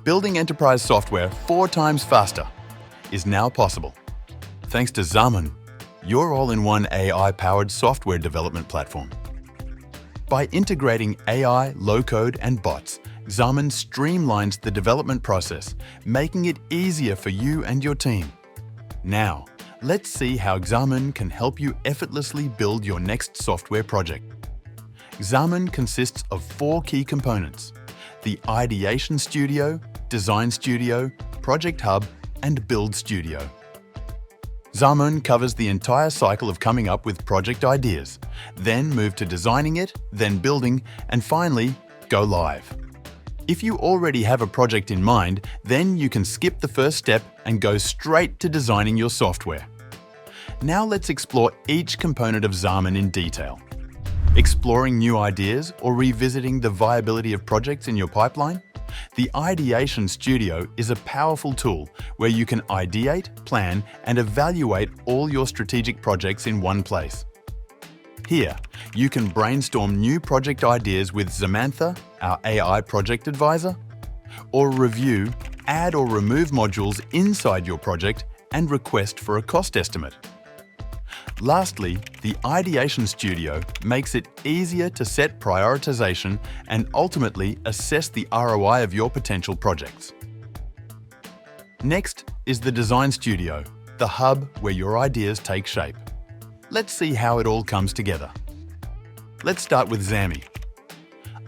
building enterprise software 4 times faster is now possible. Thanks to Xamun, your all-in-one AI-powered software development platform. By integrating AI, low-code, and bots, Xamun streamlines the development process, making it easier for you and your team. Now, let's see how Xamun can help you effortlessly build your next software project. Xamun consists of 4 key components: the Ideation Studio, Design Studio, Project Hub, and Build Studio. Xamun covers the entire cycle of coming up with project ideas, then move to designing it, then building, and finally, go live. If you already have a project in mind, then you can skip the first step and go straight to designing your software. Now let's explore each component of Xamun in detail. Exploring new ideas or revisiting the viability of projects in your pipeline? The Ideation Studio is a powerful tool where you can ideate, plan, and evaluate all your strategic projects in one place. Here, you can brainstorm new project ideas with Samantha, our AI project advisor, or review, add or remove modules inside your project and request for a cost estimate. Lastly, the Ideation Studio makes it easier to set prioritization and ultimately assess the ROI of your potential projects. Next is the Design Studio, the hub where your ideas take shape. Let's see how it all comes together. Let's start with Xamun.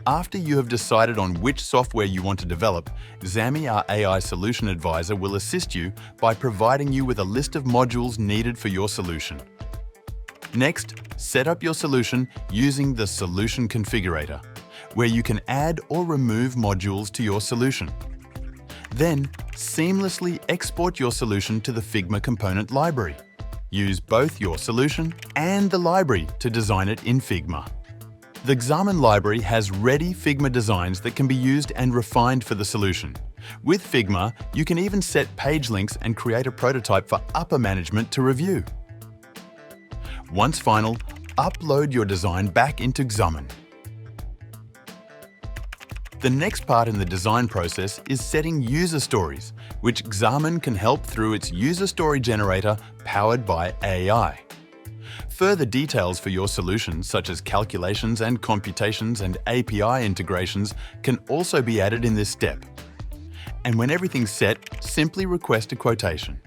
After you have decided on which software you want to develop, Xamun, our AI solution advisor, will assist you by providing you with a list of modules needed for your solution. Next, set up your solution using the Solution Configurator, where you can add or remove modules to your solution. Then, seamlessly export your solution to the Figma component library. Use both your solution and the library to design it in Figma. The Xamun library has ready Figma designs that can be used and refined for the solution. With Figma, you can even set page links and create a prototype for upper management to review. Once final, upload your design back into Xamun. The next part in the design process is setting user stories, which Xamun can help through its user story generator powered by AI. Further details for your solution, such as calculations and computations and API integrations, can also be added in this step. And when everything's set, simply request a quotation.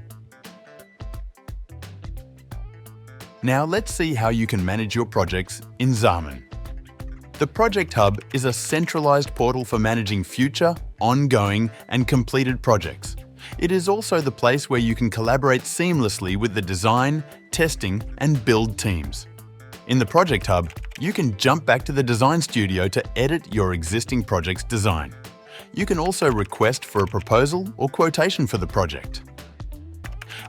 Now let's see how you can manage your projects in Xamun. The Project Hub is a centralized portal for managing future, ongoing, and completed projects. It is also the place where you can collaborate seamlessly with the design, testing, and build teams. In the Project Hub, you can jump back to the Design Studio to edit your existing project's design. You can also request for a proposal or quotation for the project.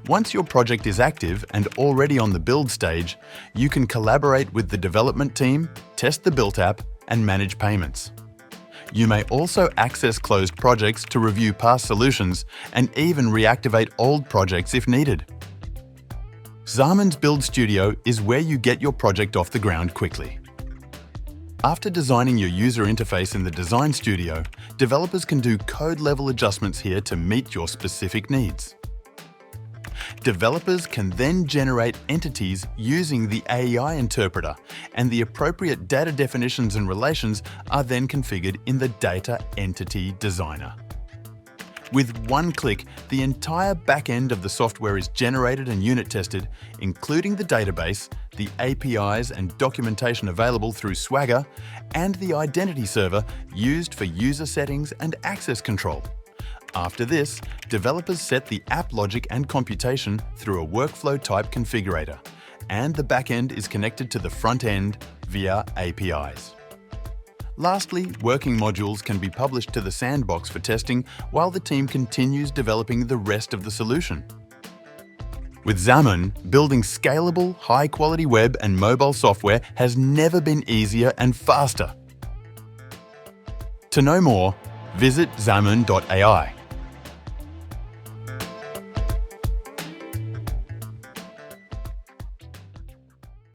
Once your project is active and already on the build stage, you can collaborate with the development team, test the built app, and manage payments. You may also access closed projects to review past solutions and even reactivate old projects if needed. Xamun's Build Studio is where you get your project off the ground quickly. After designing your user interface in the Design Studio, developers can do code-level adjustments here to meet your specific needs. Developers can then generate entities using the AI interpreter, and the appropriate data definitions and relations are then configured in the Data Entity Designer. With one click, the entire back-end of the software is generated and unit tested, including the database, the APIs and documentation available through Swagger, and the identity server used for user settings and access control. After this, developers set the app logic and computation through a workflow type configurator, and the backend is connected to the front end via APIs. Lastly, working modules can be published to the sandbox for testing while the team continues developing the rest of the solution. With Xamun, building scalable, high-quality web and mobile software has never been easier and faster. To know more, visit Xamun.ai.